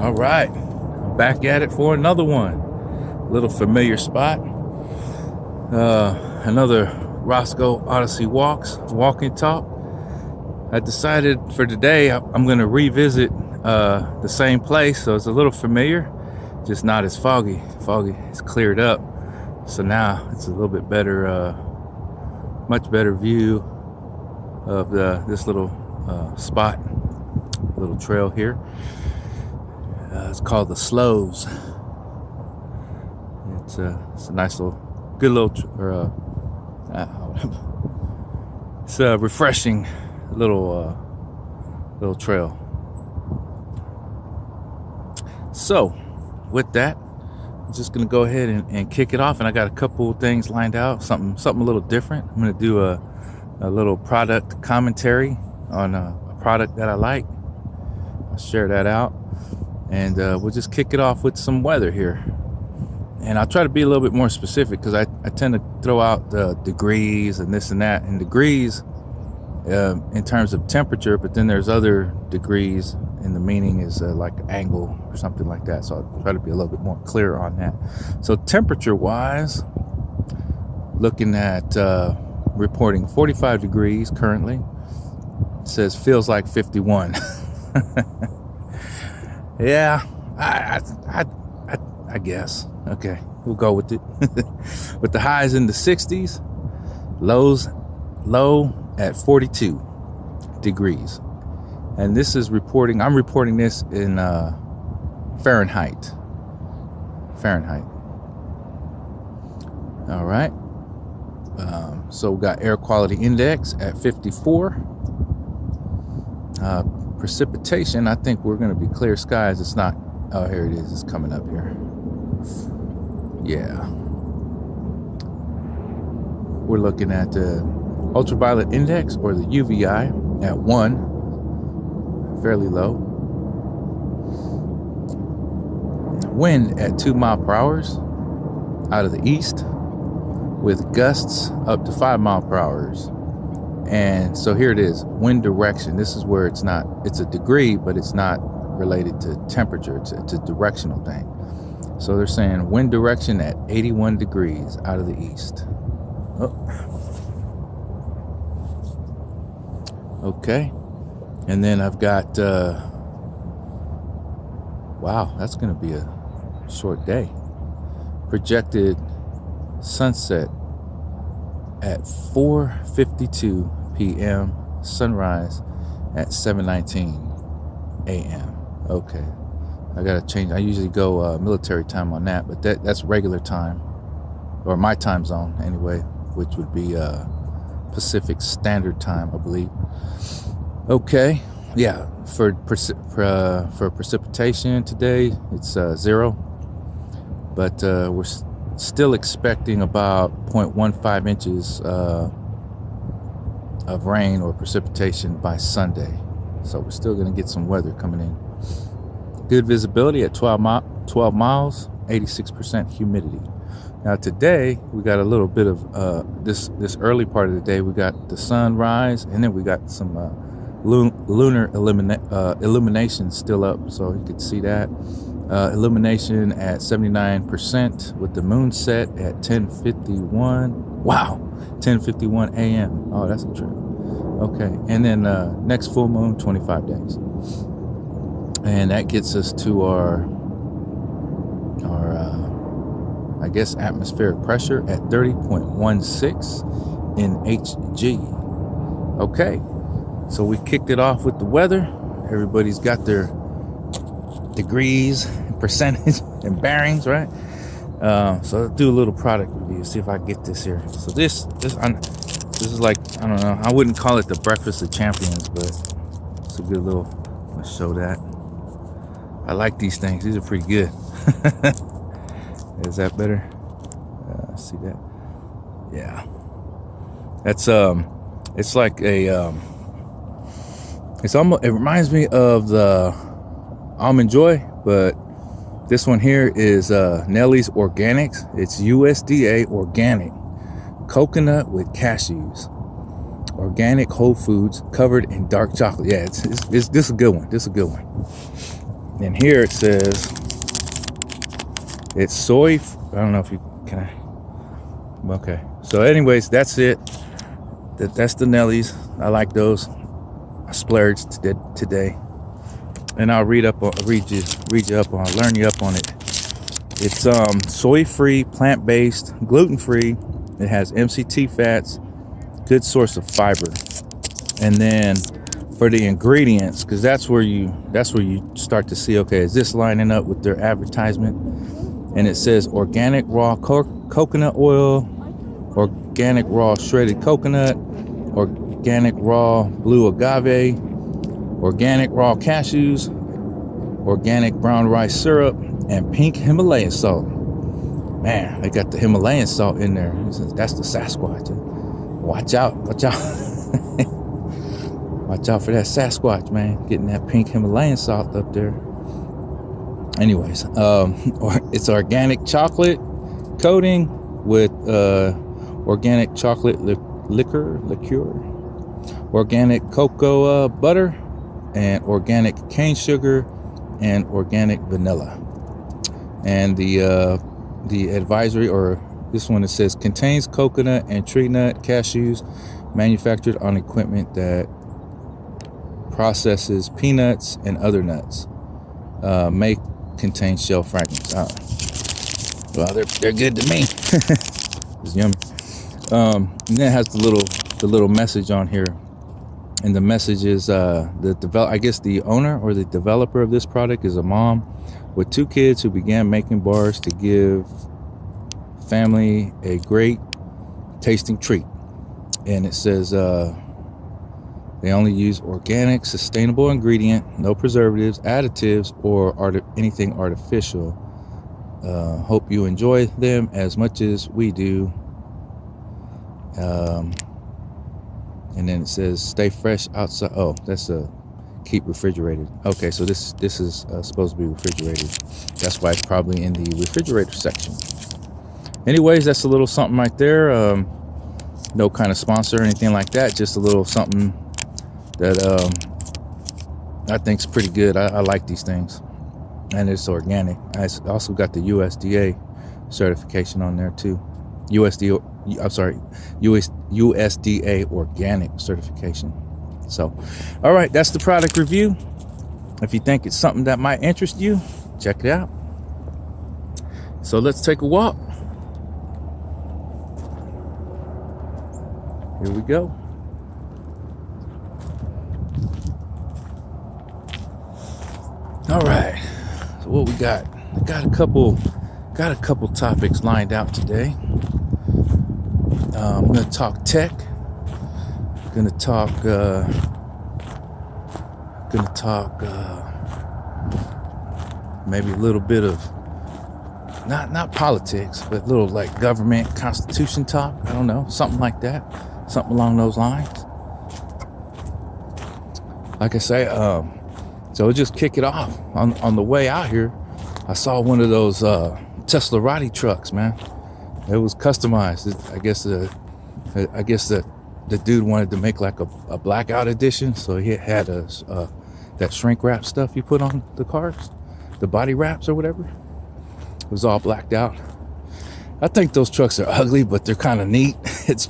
All right, I'm back at it for another one. Little familiar spot. Another Rosco Odyssey walking talk. I decided for today I'm going to revisit the same place, so it's a little familiar, just not as foggy. It's cleared up, so now it's a little bit better, much better view of this little spot, little trail here. It's called the Slows. It's a nice little, good little, it's a refreshing little trail. So with that, I'm just gonna go ahead and kick it off, and I got a couple things lined out, something a little different. I'm gonna do a little product commentary on a product that I like. I'll share that out, and we'll just kick it off with some weather here. And I'll try to be a little bit more specific, because I tend to throw out the degrees and this and that, and degrees in terms of temperature, but then there's other degrees and the meaning is like angle or something like that. So I'll try to be a little bit more clear on that. So temperature wise, looking at reporting 45 degrees currently. It says feels like 51. Yeah, I guess. Okay, we'll go with it. With the highs in the 60s, low at 42 degrees. And this is reporting, I'm reporting this in Fahrenheit. All right. So we got air quality index at 54. Precipitation, I think we're going to be clear skies. It's not, oh, here it is. It's coming up here. Yeah. We're looking at the ultraviolet index, or the UVI, at 1. Fairly low. Wind at 2 miles per hour out of the east, with gusts up to 5 miles per hour. And so here it is, wind direction. This is where it's a degree, but it's not related to temperature. It's a directional thing. So they're saying wind direction at 81 degrees out of the east. Oh. Okay. And then I've got, wow, that's going to be a short day. Projected sunset at 4:52 p.m., sunrise at 7:19 a.m. Okay, I gotta change. I usually go military time on that, but that's regular time, or my time zone anyway, which would be Pacific Standard Time, I believe. Okay, yeah. For precipitation today, it's 0, but we're still expecting about 0.15 inches of rain or precipitation by Sunday. So we're still going to get some weather coming in. Good visibility at 12 miles, 86% humidity. Now today we got a little bit of this early part of the day. We got the sunrise, and then we got some lunar illumination still up, so you could see that. Illumination at 79%, with the moon set at 10:51. Wow, 10:51 a.m. Oh, that's a trip. Okay, and then next full moon, 25 days, and that gets us to our I guess atmospheric pressure at 30.16 in Hg. Okay, so we kicked it off with the weather. Everybody's got their degrees, percentage, and bearings, right? So let's do a little product review, see if I get this here. So this is like, I don't know, I wouldn't call it the breakfast of champions, but it's a good little, let's show that. I like these things. These are pretty good. Is that better? See that? Yeah. That's it's like a it's almost, it reminds me of the Almond Joy, but this one here is Nellie's Organics. It's USDA organic, coconut with cashews, organic whole foods covered in dark chocolate. Yeah, this is a good one. And here it says it's soy. I don't know if you can. Okay. So, anyways, that's it. That's the Nellies. I like those. I splurged today, and I'll learn you up on it. It's soy-free, plant-based, gluten-free. It has MCT fats, good source of fiber. And then for the ingredients, because that's where you start to see, okay, is this lining up with their advertisement? And it says organic raw coconut oil, organic raw shredded coconut, organic raw blue agave, organic raw cashews, organic brown rice syrup, and pink Himalayan salt. Man, they got the Himalayan salt in there. That's the Sasquatch. Watch out. Watch out for that Sasquatch, man. Getting that pink Himalayan salt up there. Anyways, it's organic chocolate coating with organic chocolate liqueur, organic cocoa butter, and organic cane sugar, and organic vanilla. And the advisory, or this one, it says contains coconut and tree nut cashews manufactured on equipment that processes peanuts and other nuts. May contain shell fragments. Well, they're good to me. It's yummy. And then it has the little message on here, and the message is I guess the owner or the developer of this product is a mom with 2 kids who began making bars to give family a great tasting treat. And it says they only use organic, sustainable ingredient, no preservatives, additives, or anything artificial. Hope you enjoy them as much as we do. And then it says stay fresh outside. Oh, that's keep refrigerated. Okay, so this is supposed to be refrigerated. That's why it's probably in the refrigerator section. Anyways, that's a little something right there. No kind of sponsor or anything like that. Just a little something that I think's pretty good. I like these things, and it's organic. I also got the USDA certification on there too. USDA organic certification. So, all right, that's the product review. If you think it's something that might interest you, check it out. So let's take a walk. Here we go. All right. So what we got? We got a couple topics lined out today. I'm going to talk tech. Going to talk maybe a little bit of not politics, but a little like government constitution talk. I don't know, something like that, something along those lines. Like I say, so just kick it off. On the way out here, I saw one of those TESLARATI trucks, man. It was customized. I guess the dude wanted to make like a blackout edition, so he had that shrink wrap stuff you put on the cars, the body wraps or whatever. It was all blacked out. I think those trucks are ugly, but they're kind of neat. It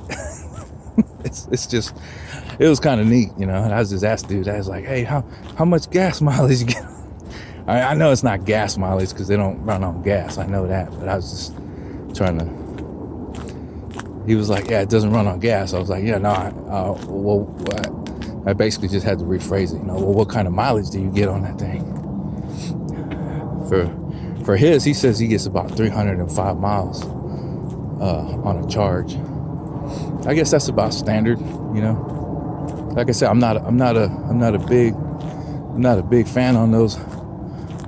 was kind of neat, you know. And I was just asked dude, I was like, hey, how much gas mileage you get? I know it's not gas mileage because they don't run on gas. I know that, but I was just trying to. He was like, yeah, it doesn't run on gas. I was like, yeah, no. I basically just had to rephrase it. You know, well, what kind of mileage do you get on that thing? For his, he says he gets about 305 miles on a charge. I guess that's about standard, you know. Like I said, I'm not a big fan on those,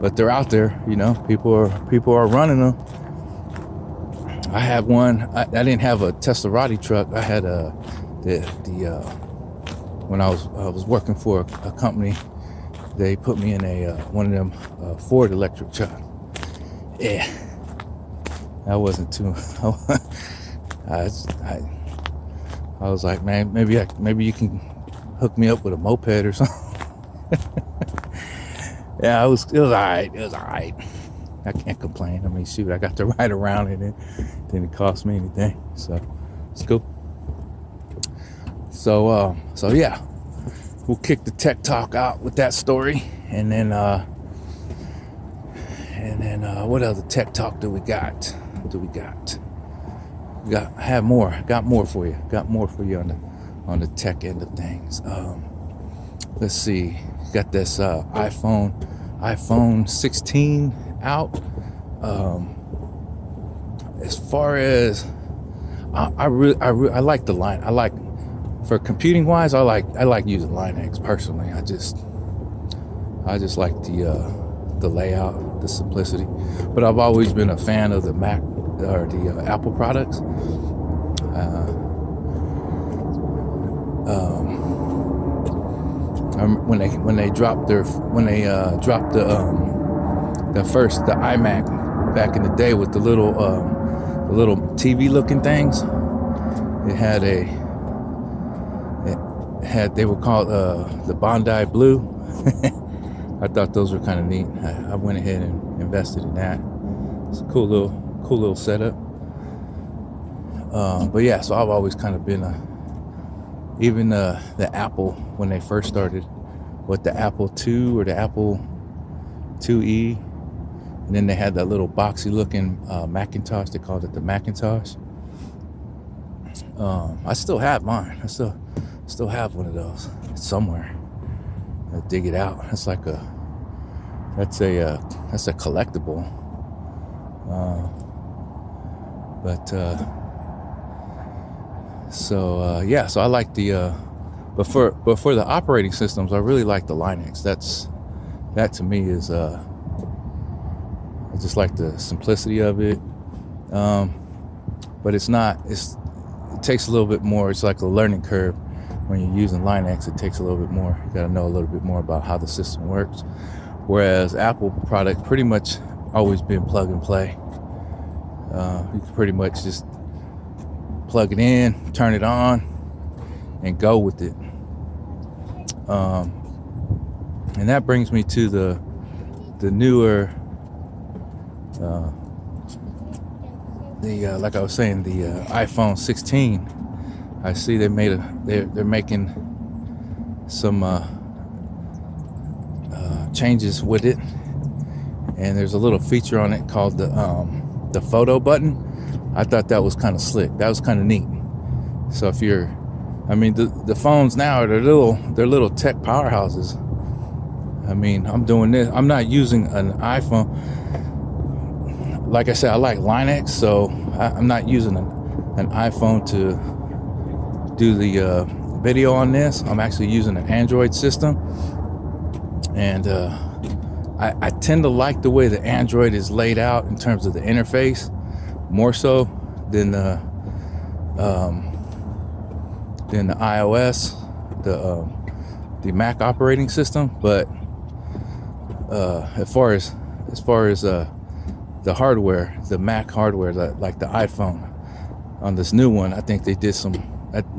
but they're out there, you know. People are running them. I had one. I didn't have a TESLARATI truck. I had when I was working for a company, they put me in one of them Ford electric truck. Yeah, that wasn't too. I was like, man, maybe you can hook me up with a moped or something. Yeah, it was all right. It was all right. I can't complain. I mean, shoot, I got to ride around it, and it didn't cost me anything, so it's cool. So yeah, we'll kick the tech talk out with that story, and then what other tech talk do we got? Got more for you. Got more for you on the tech end of things. Let's see. Got this iPhone 16 out. As far as I like the line. I like, for computing wise, I like using Linux personally. I just like the layout, the simplicity. But I've always been a fan of the Mac or the Apple products. When they dropped the iMac back in the day with the little TV looking things, they were called the Bondi Blue. I thought those were kind of neat. I went ahead and invested in that. It's a cool little setup. But yeah, so I've always kind of been even the Apple, when they first started, with the Apple II or the Apple IIe, and then they had that little boxy looking Macintosh. They called it the Macintosh. I still have mine. I still have one of those. It's somewhere. I dig it out. That's a collectible. So I like the but for the operating systems, I really like the Linux. That to me is I just like the simplicity of it. But it takes a little bit more. It's like a learning curve when you're using Linux. It takes a little bit more. You got to know a little bit more about how the system works. Whereas Apple product pretty much always been plug and play. You can pretty much just plug it in, turn it on, and go with it. And that brings me to the newer, like I was saying, the iPhone 16. I see they're making some changes with it, and there's a little feature on it called the photo button. I thought that was kind of slick. That was kind of neat. So if you're, I mean, the phones now, they're little tech powerhouses. I mean, I'm doing this. I'm not using an iPhone. Like I said, I like Linux, so I'm not using an iPhone to do the video on this. I'm actually using an Android system, and I tend to like the way the Android is laid out in terms of the interface, more so than the iOS, the Mac operating system. But as far as the hardware, the Mac hardware, like the iPhone on this new one, I think they did some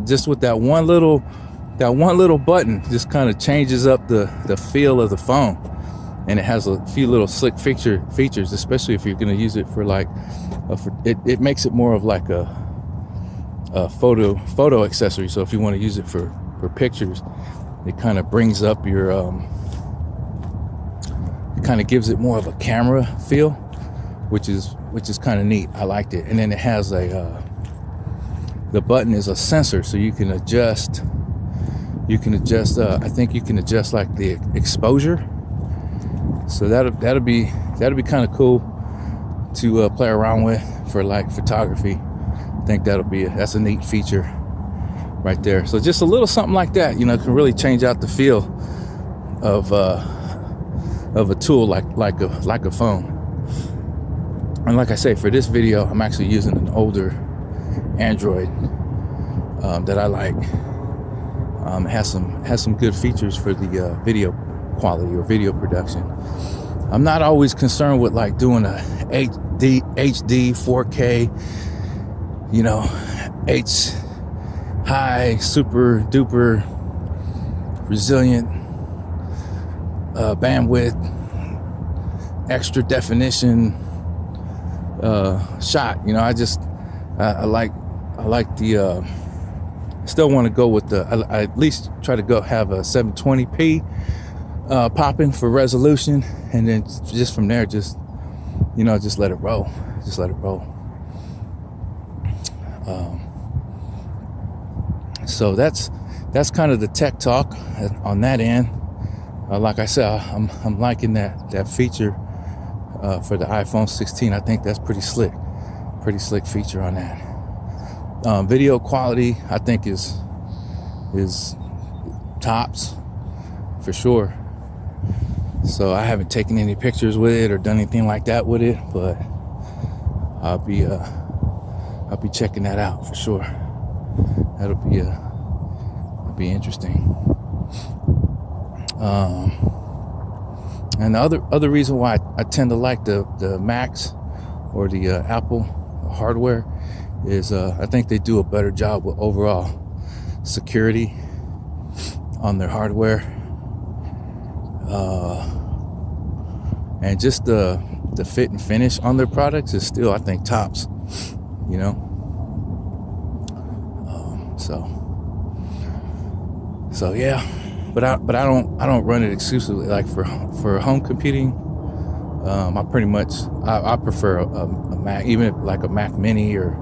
just with that one little button, just kind of changes up the feel of the phone, and it has a few little slick features, especially if you're going to use it for like it makes it more of like a photo accessory. So if you want to use it for pictures, it kind of brings up your it kind of gives it more of a camera feel, which is kind of neat. I liked it. And then it has the button is a sensor, so you can adjust I think you can adjust like the exposure. So that'll be kind of cool to play around with for like photography. I think that's a neat feature right there. So just a little something like that, can really change out the feel of a tool like a phone. And like I say, for this video, I'm actually using an older Android that I like. Has some good features for the video quality or video production. I'm not always concerned with like doing a HD 4K, high super duper resilient bandwidth extra definition shot. You know, I like the still want to go with I at least try to go have a 720p popping for resolution, and then just from there, just let it roll. Just let it roll. So that's kind of the tech talk on that end. Like I said, I'm liking that feature for the iPhone 16. I think that's pretty slick feature on that. Video quality, I think is tops for sure. So I haven't taken any pictures with it or done anything like that with it, but I'll be checking that out for sure. That'll be interesting. And the other reason why I tend to like the Macs or the Apple hardware is I think they do a better job with overall security on their hardware, and just the fit and finish on their products is still, I think, tops. You know, so yeah. But I don't run it exclusively like for home computing. I pretty much I prefer a Mac, even like a Mac Mini or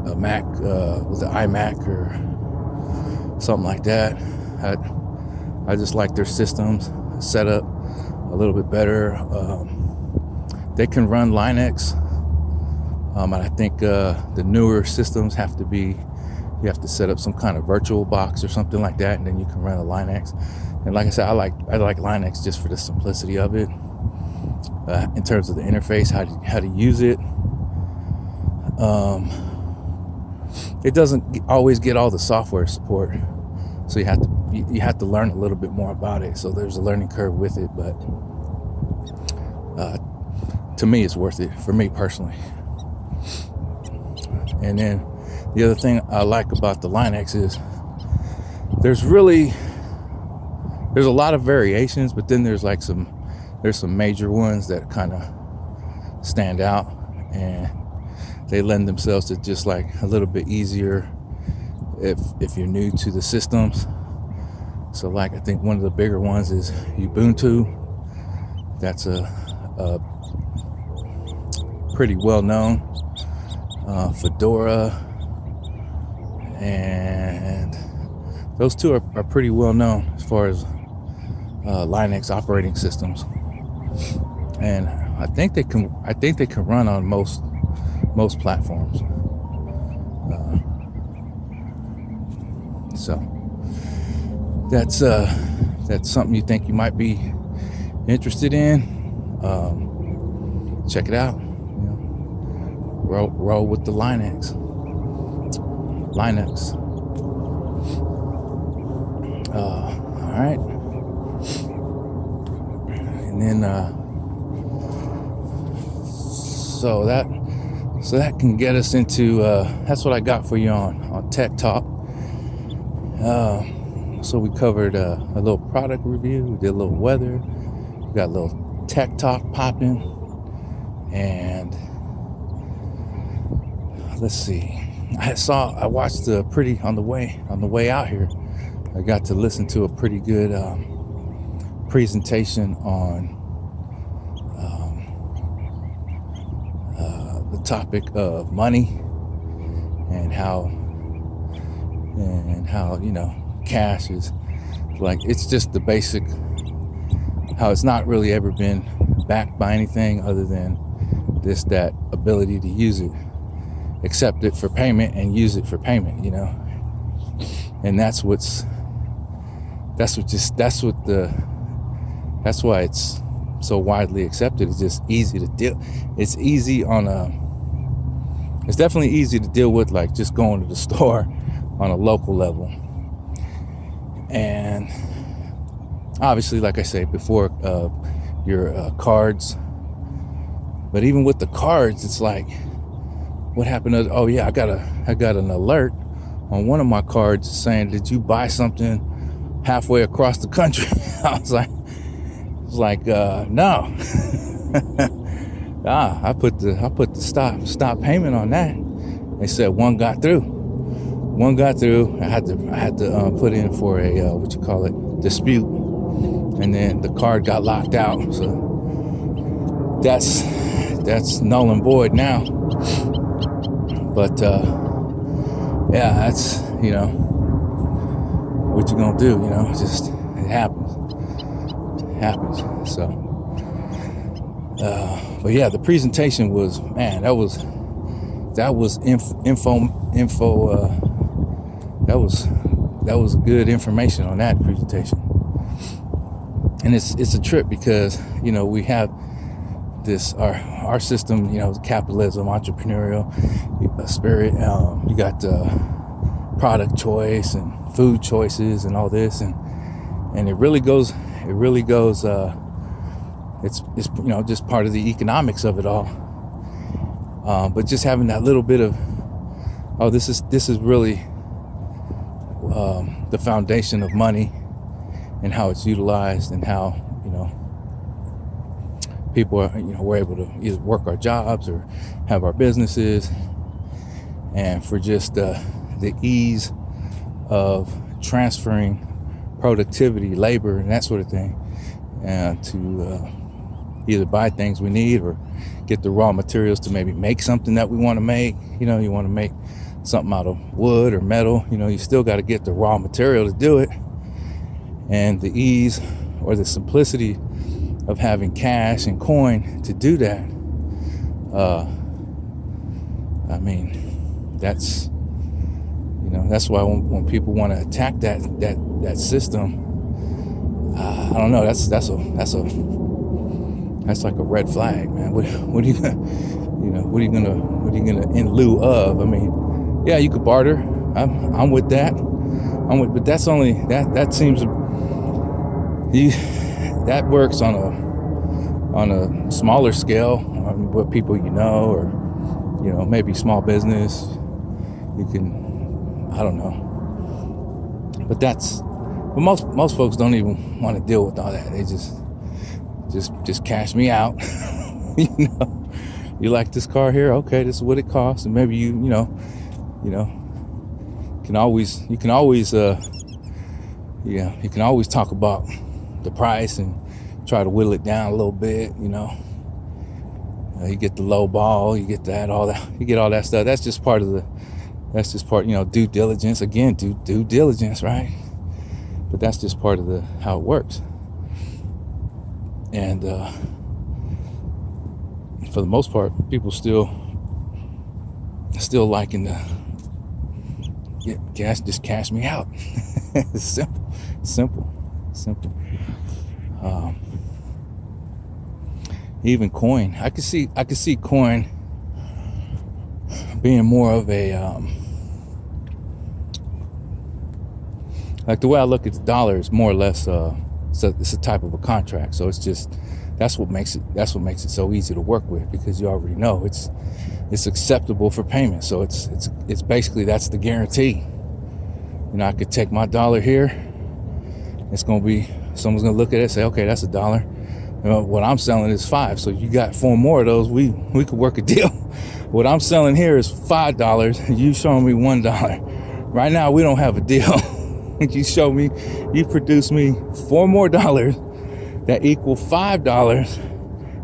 a Mac with the iMac or something like that. I just like their systems set up a little bit better. They can run Linux, and I think the newer systems you have to set up some kind of virtual box or something like that, and then you can run a Linux. And like I said, I like Linux just for the simplicity of it, in terms of the interface, how to use it. It doesn't always get all the software support, so you have to learn a little bit more about it. So there's a learning curve with it, but to me, it's worth it for me personally. And then the other thing I like about the Linux is there's a lot of variations, but then there's some major ones that kind of stand out, and they lend themselves to just like a little bit easier if you're new to the systems. So like I think one of the bigger ones is Ubuntu. That's a pretty well known. Fedora, and those two are pretty well known as far as Linux operating systems, and I think they can run on most platforms. So that's something you think you might be interested in. Check it out. Roll with the Linux. All right. And then so that can get us into that's what I got for you on Tech Talk. So we covered a little product review, we did a little weather, we got a little tech talk popping, and let's see. I watched on the way out here. I got to listen to a pretty good presentation on the topic of money and how cash is like, it's just the basic, how it's not really ever been backed by anything other than that ability to use it, accept it for payment and use it for payment, and that's why it's so widely accepted. It's just easy to deal. It's definitely easy to deal with, like just going to the store on a local level. And obviously, like I say before, your cards. But even with the cards, it's like, what happened to? Oh yeah, I got an alert on one of my cards saying, "Did you buy something halfway across the country?" I was like, no. I put the stop payment on that. They said one got through. I had to put in for a what you call it, dispute, and then the card got locked out. So that's null and void now. But yeah, that's, you know, what you gonna do? You know, just it happens. So, but yeah, the presentation was, man, that was info. That was good information on that presentation. And it's a trip because, you know, we have this our system, you know, capitalism, entrepreneurial spirit. You got product choice and food choices and all this, and it really goes. It's you know, just part of the economics of it all. But just having that little bit of, oh, this is really the foundation of money and how it's utilized, and how, you know, people are, you know, we're able to either work our jobs or have our businesses, and for just the ease of transferring productivity, labor, and that sort of thing, and to either buy things we need or get the raw materials to maybe make something that we want to make. You know, you want to make something out of wood or metal, you know, you still got to get the raw material to do it. And the ease or the simplicity of having cash and coin to do that, I mean, that's, you know, that's why when people want to attack that system, I don't know, that's like a red flag, man. What are you gonna, you know, what are you gonna in lieu of? I mean, yeah, you could barter. I'm with that. But that's only that seems that works on a smaller scale, on what people you know, or, you know, maybe small business. You can, I don't know. But most folks don't even want to deal with all that. They just cash me out. You know, you like this car here? Okay, this is what it costs, and maybe you can always talk about the price and try to whittle it down a little bit. You know, you get the low ball, you get all that stuff. That's just part, you know, due diligence. Again, due diligence, right? But that's just part of how it works. And for the most part, people still liking to just cash me out. It's simple. Even coin, I could see coin being more of a like, the way I look at the dollar is more or less so it's a type of a contract. So it's just, that's what makes it so easy to work with, because you already know it's acceptable for payment. So it's basically, that's the guarantee. You know, I could take my dollar here. It's gonna be, someone's gonna look at it and say, okay, that's $1. You know, what I'm selling is $5. So you got 4 more of those. We could work a deal. What I'm selling here is $5. You showing me $1. Right now, we don't have a deal. You produce me 4 more dollars that equal $5.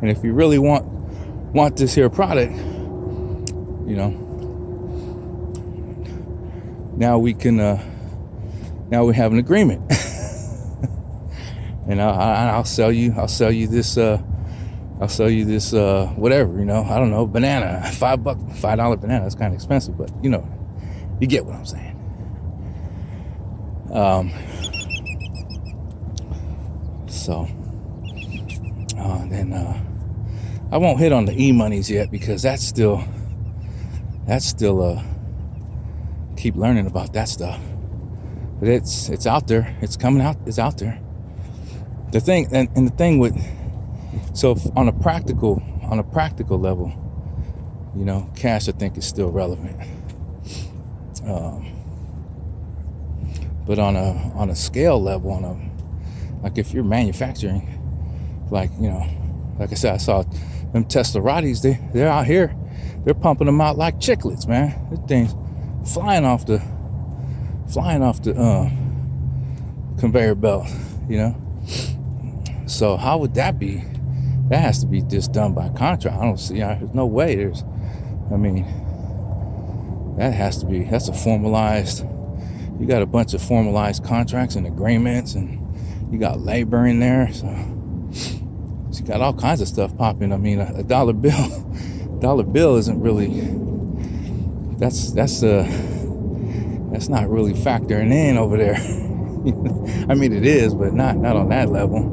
And if you really want this here product, you know, now we have an agreement. And I'll sell you this whatever, you know, I don't know, banana, $5 banana. That's kind of expensive, but you know, you get what I'm saying. Then I won't hit on the e-monies yet, because that's still keep learning about that stuff. But it's out there. It's coming out. It's out there. The thing and the thing with, so on a practical level, you know, cash, I think, is still relevant. But on a scale level, like if you're manufacturing, like, you know, Like I said, I saw them TESLARATis. They're out here. They're pumping them out like chiclets, man. This thing's flying off the conveyor belt, you know. So how would that be? That has to be just done by contract. I don't see. There's no way. I mean, that has to be. That's a formalized. You got a bunch of formalized contracts and agreements, and you got labor in there. So you got all kinds of stuff popping. I mean, a dollar bill isn't really. That's not really factoring in over there. I mean, it is, but not on that level.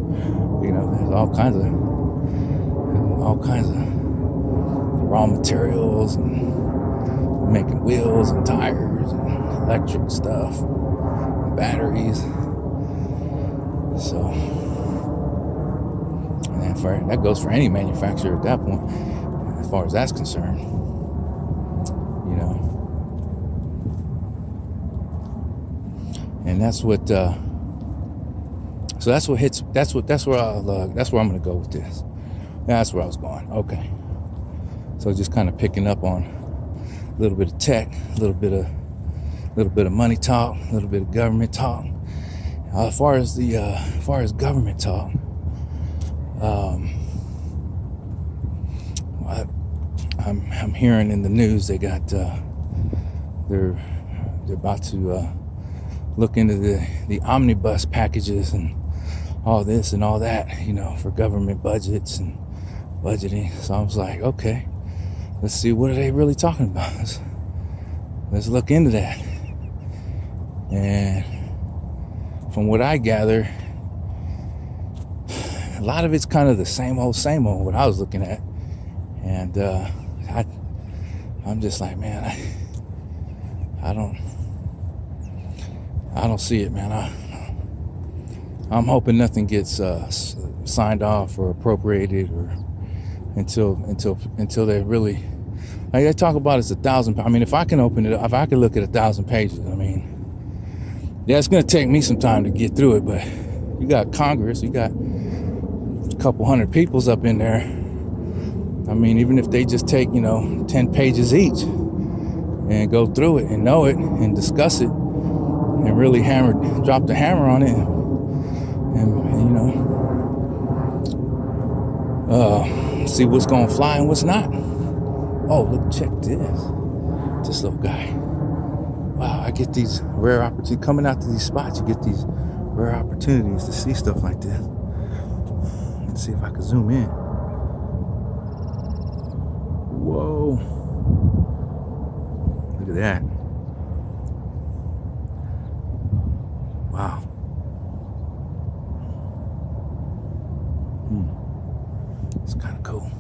You know, there's all kinds of raw materials and making wheels and tires and electric stuff, and batteries. So, and that goes for any manufacturer at that point, as far as that's concerned. You know, and that's what. So that's what hits. That's where I'm going to go with this. That's where I was going. Okay. So just kind of picking up on a little bit of tech, a little bit of money talk, a little bit of government talk. As far as government talk, I'm hearing in the news they got they're about to look into the omnibus packages and all this and all that, you know, for government budgets and budgeting. So I was like, okay, let's see, what are they really talking about? Let's look into that. And from what I gather, a lot of it's kind of the same old what I was looking at. And I'm just like, man, I don't see it, man. I'm hoping nothing gets signed off or appropriated or until they really, like they talk about, it's 1,000. I mean, if I can open it up, if I can look at 1,000 pages, I mean, yeah, it's going to take me some time to get through it, but you got Congress, you got a couple hundred peoples up in there. I mean, even if they just take, 10 pages each and go through it and know it and discuss it and really drop the hammer on it and see what's going to fly and what's not. Oh, look, check this little guy. Wow, I get these rare opportunities coming out to these spots. You get these rare opportunities to see stuff like this. Let's see if I can zoom in. Whoa, look at that. Wow. It's kind of cool.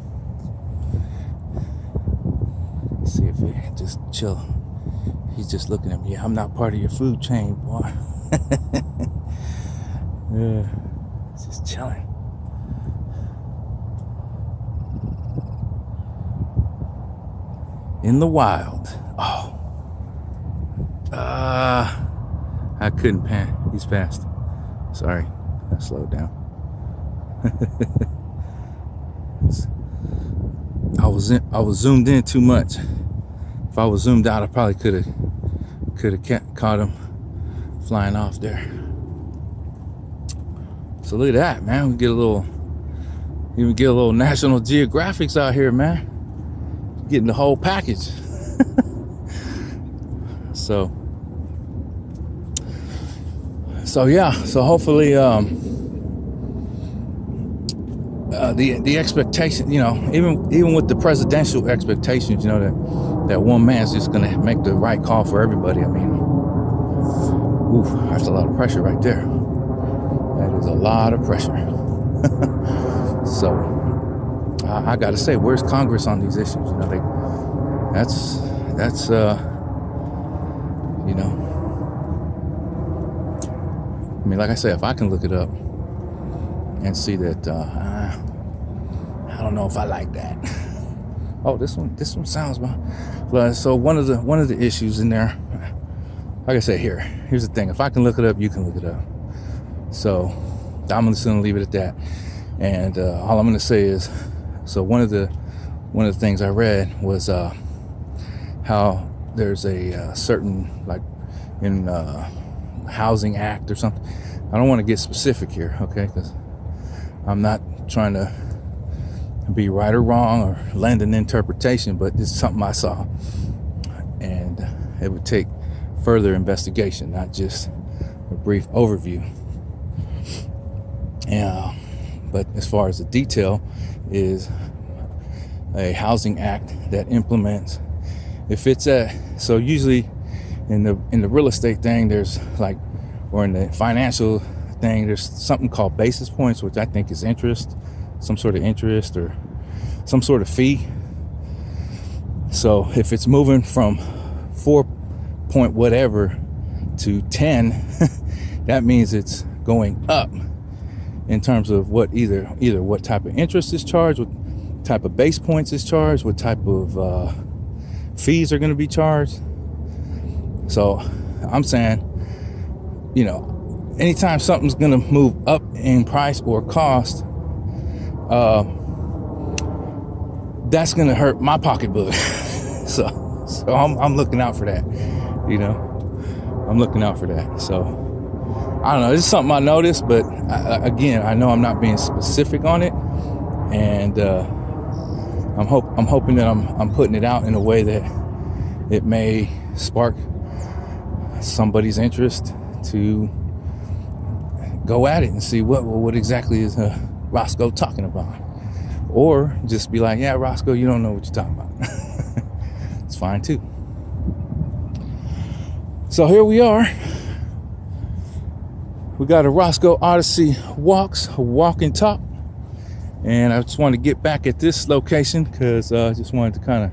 Let's see if it just chill. He's just looking at me. I'm not part of your food chain, boy. Yeah, just chilling. In the wild. Oh. I couldn't pan. He's fast. Sorry. I slowed down. I was zoomed in too much. If I was zoomed out, I probably could have caught him flying off there. So look at that, man. We get a little National Geographics out here, man. Getting the whole package. So yeah. So hopefully, the expectation, even with the presidential expectations, that one man's just gonna make the right call for everybody. I mean, that's a lot of pressure right there. That is a lot of pressure. So I gotta say, where's Congress on these issues? I mean, like I said, if I can look it up and see that, I don't know if I like that. Oh, this one sounds well. So one of the issues in there, like I said, here's the thing. If I can look it up, you can look it up. So I'm just gonna leave it at that. And all I'm going to say is, so one of the things I read was how there's a certain, like in Housing Act or something. I don't want to get specific here, okay? Because I'm not trying to be right or wrong or lend an interpretation, but it's something I saw, and it would take further investigation, not just a brief overview. Yeah, but as far as the detail is a Housing Act that implements, if it's so usually in the real estate thing, there's like, or in the financial thing, there's something called basis points, which I think is interest, some sort of interest or some sort of fee. So if it's moving from 4 point whatever to 10, that means it's going up in terms of what either what type of interest is charged, what type of base points is charged, what type of fees are going to be charged. So I'm saying, you know, anytime something's going to move up in price or cost, that's going to hurt my pocketbook. so I'm looking out for that, you know. I'm looking out for that. So I don't know, this is something I noticed, but again, I know I'm not being specific on it, and I'm hoping that I'm putting it out in a way that it may spark somebody's interest to go at it and see what exactly is Rosco talking about, or just be like, yeah, Rosco, you don't know what you're talking about. It's fine too. So here we are. We got a Rosco Odyssey walk and talk, and I just wanted to get back at this location because I just wanted to kind of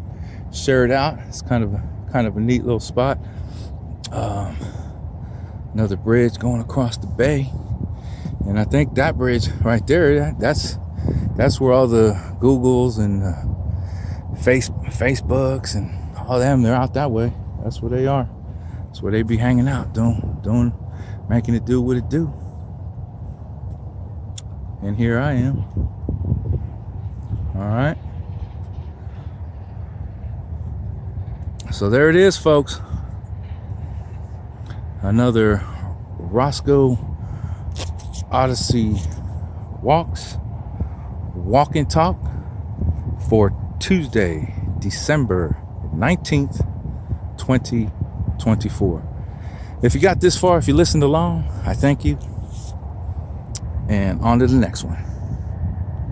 share it out. It's kind of a neat little spot. Another bridge going across the bay, and I think that bridge right there, that's where all the Googles and Facebooks and all them, they're out that way. That's where they are. That's where they be hanging out, doing making it do what it do. And here I am. All right. So there it is, folks. Another Rosco Odyssey walk and talk for Tuesday, December 19th, 2024. If you got this far, if you listened along, I thank you. And on to the next one.